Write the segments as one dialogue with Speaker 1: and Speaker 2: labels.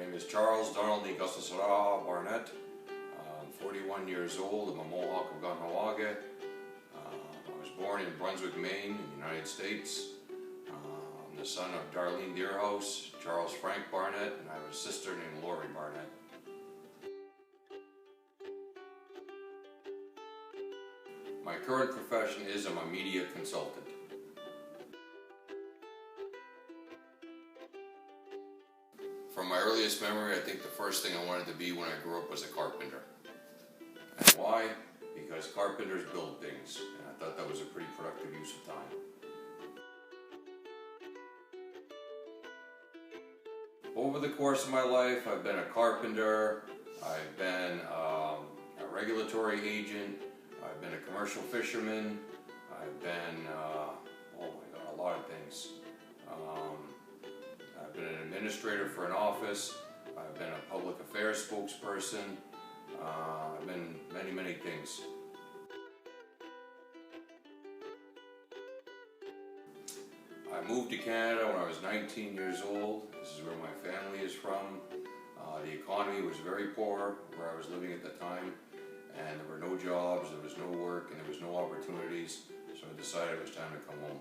Speaker 1: name is Charles Donald Barnett. I'm 41 years old. I'm a Mohawk of Ganhawaga. I was born in Brunswick, Maine, in the United States. I'm the son of Darlene Deerhouse, Charles Frank Barnett, and I have a sister named Lori Barnett. My current profession is I'm a media consultant. From my earliest memory, I think the first thing I wanted to be when I grew up was a carpenter. And why? Because carpenters build things, and I thought that was a pretty productive use of time. Over the course of my life, I've been a carpenter, I've been a regulatory agent, I've been a commercial fisherman, I've been, a lot of things. I've been an administrator for an office, I've been a public affairs spokesperson, I've been many things. I moved to Canada when I was 19 years old. This is where my family is from. The economy was very poor where I was living at the time, and there were no jobs, there was no work, and there was no opportunities, so I decided it was time to come home.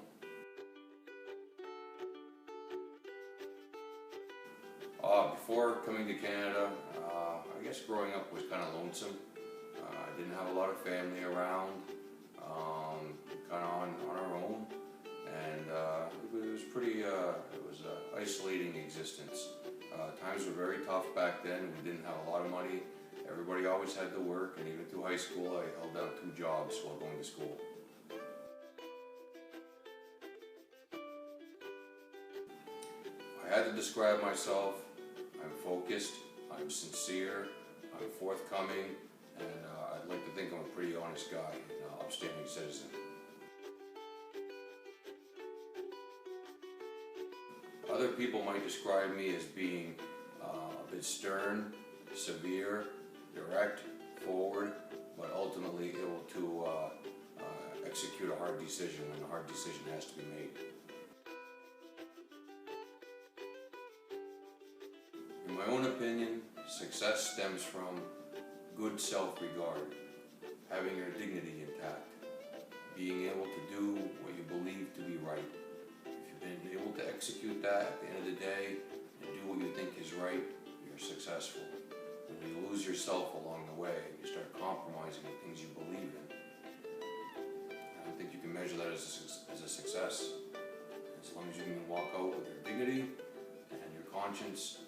Speaker 1: Before coming to Canada, I guess growing up was kind of lonesome. I didn't have a lot of family around, kind of on our own, and it was pretty, it was an isolating existence. Times were very tough back then. We didn't have a lot of money. Everybody always had to work, and even through high school I held down 2 jobs while going to school. If I had to describe myself, I'm focused, I'm sincere, I'm forthcoming, and I'd like to think I'm a pretty honest guy and an upstanding citizen. Other people might describe me as being a bit stern, severe, direct, forward, but ultimately able to execute a hard decision when a hard decision has to be made. In my own opinion, success stems from good self-regard, having your dignity intact, being able to do what you believe to be right. If you've been able to execute that at the end of the day and do what you think is right, you're successful. When you lose yourself along the way, you start compromising the things you believe in. I don't think you can measure that as a success. As long as you can walk out with your dignity and your conscience,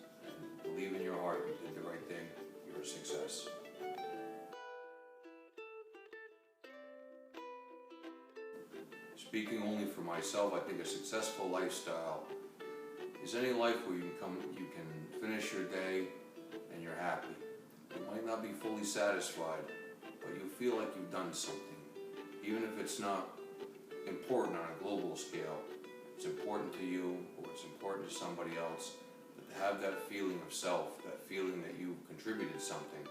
Speaker 1: believe in your heart you did the right thing, you're a success. Speaking only for myself, I think a successful lifestyle is any life where you can finish your day and you're happy. You might not be fully satisfied, but you feel like you've done something. Even if it's not important on a global scale, it's important to you or it's important to somebody else. To have that feeling of self, that feeling that you contributed something,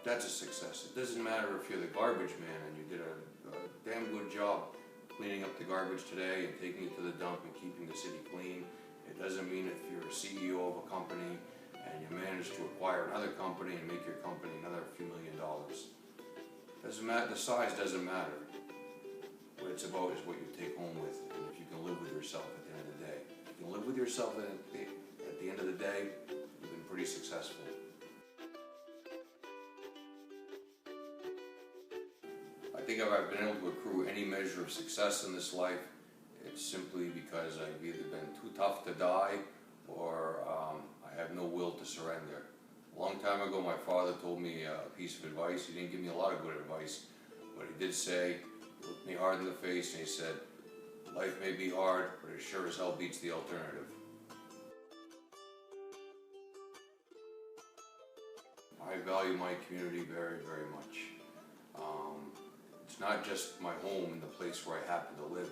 Speaker 1: that's a success. It doesn't matter if you're the garbage man and you did a damn good job cleaning up the garbage today and taking it to the dump and keeping the city clean. It doesn't mean if you're a CEO of a company and you manage to acquire another company and make your company another few $1 million. Doesn't matter, the size doesn't matter. What it's about is what you take home with, and if you can live with yourself at the end of the day. If you can live with yourself at the end of the day, you've been pretty successful. I think if I've been able to accrue any measure of success in this life, it's simply because I've either been too tough to die or I have no will to surrender. A long time ago my father told me a piece of advice. He didn't give me a lot of good advice, but he did say, he looked me hard in the face and he said, life may be hard, but it sure as hell beats the alternative. I value my community very much. It's not just my home and the place where I happen to live.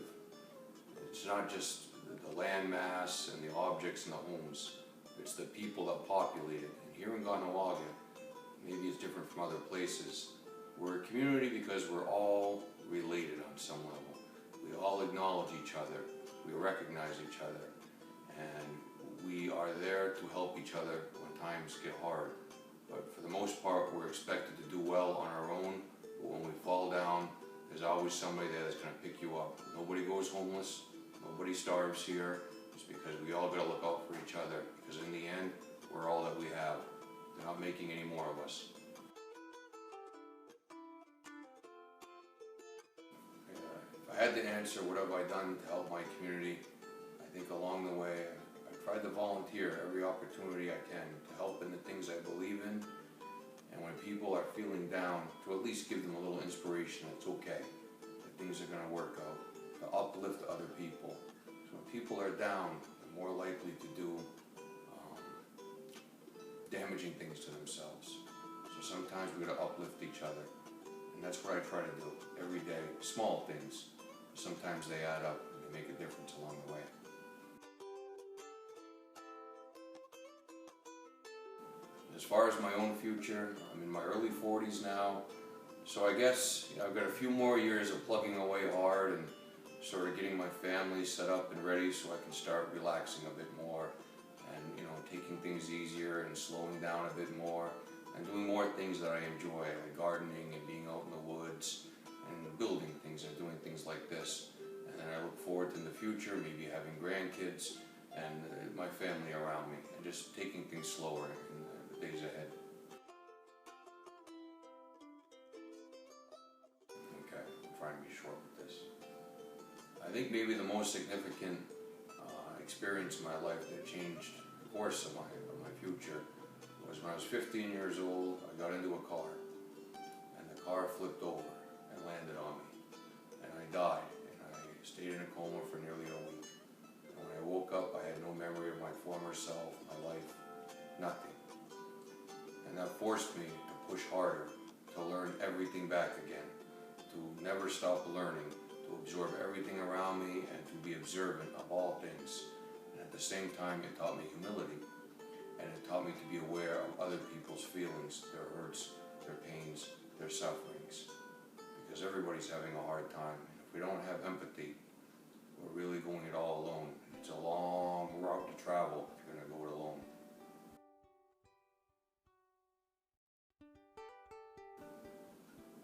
Speaker 1: It's not just the land mass and the objects and the homes. It's the people that populate it. And here in Ganhawaga, maybe it's different from other places. We're a community because we're all related on some level. We all acknowledge each other. We recognize each other. And we are there to help each other when times get hard. But for the most part, we're expected to do well on our own. But when we fall down, there's always somebody there that's going to pick you up. Nobody goes homeless. Nobody starves here. It's because we all got to look out for each other. Because in the end, we're all that we have. They're not making any more of us. If I had to answer what have I done to help my community, I think along the way, I've tried to volunteer every opportunity I can to help in the things I believe in. And when people are feeling down, to at least give them a little inspiration that it's okay, that things are going to work out, to uplift other people. So when people are down, they're more likely to do damaging things to themselves. So sometimes we got to uplift each other. And that's what I try to do every day. Small things. Sometimes they add up and they make a difference along the way. As far as my own future, I'm in my early 40s now. So I guess I've got a few more years of plugging away hard and sort of getting my family set up and ready so I can start relaxing a bit more and taking things easier and slowing down a bit more and doing more things that I enjoy, like gardening and being out in the woods and building things and doing things like this. And then I look forward to in the future maybe having grandkids and my family around me and just taking things slower in the days ahead. Okay, I'm trying to be short with this. I think maybe the most significant experience in my life that changed the course of my future was when I was 15 years old. I got into a car and the car flipped over and landed on me and I died, and I stayed in a coma for nearly a week. And when I woke up, I had no memory of my former self, my life, nothing. And that forced me to push harder, to learn everything back again, to never stop learning, to absorb everything around me and to be observant of all things. And at the same time, it taught me humility. And it taught me to be aware of other people's feelings, their hurts, their pains, their sufferings. Because everybody's having a hard time. And if we don't have empathy, we're really going it all alone. It's a long route to travel if you're going to go it alone.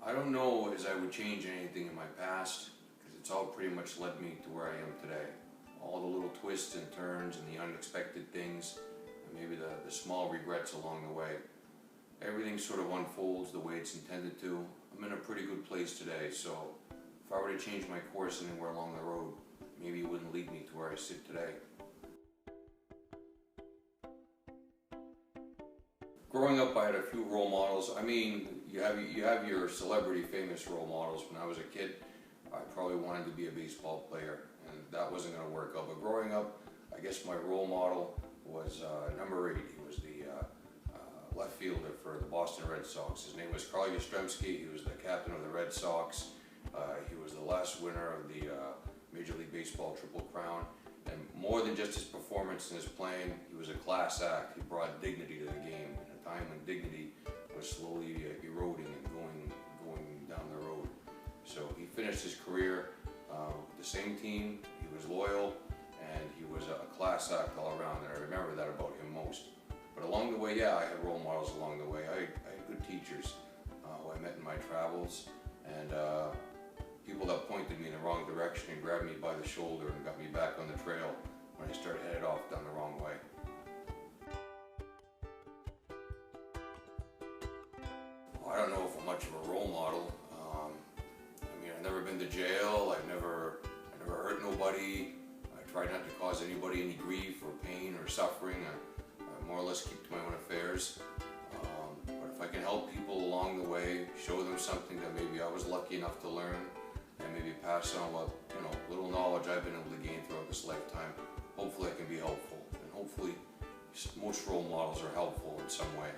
Speaker 1: I don't know as I would change anything in my past, because it's all pretty much led me to where I am today. All the little twists and turns and the unexpected things, maybe the small regrets along the way. Everything sort of unfolds the way it's intended to. I'm in a pretty good place today, so if I were to change my course anywhere along the road, maybe it wouldn't lead me to where I sit today. Growing up, I had a few role models. I mean, you have your celebrity famous role models. When I was a kid, I probably wanted to be a baseball player, and that wasn't going to work out. But growing up, I guess my role model was number 8. He was the left fielder for the Boston Red Sox. His name was Carl Yastrzemski. He was the captain of the Red Sox. He was the last winner of the Major League Baseball Triple Crown. And more than just his performance in his playing, he was a class act. He brought dignity to the game in a time when dignity was slowly eroding and going down the road. So he finished his career with the same team. He was loyal. And he was a class act all around, and I remember that about him most. But along the way, yeah, I had role models along the way. I had good teachers who I met in my travels, and people that pointed me in the wrong direction and grabbed me by the shoulder and got me back on the trail when I started headed off down the wrong way. Well, I don't know if I'm much of a role model. I mean, I've never been to jail. I never hurt nobody. Try not to cause anybody any grief or pain or suffering. I more or less keep to my own affairs. But if I can help people along the way, show them something that maybe I was lucky enough to learn, and maybe pass on what little knowledge I've been able to gain throughout this lifetime, hopefully I can be helpful. And hopefully most role models are helpful in some way.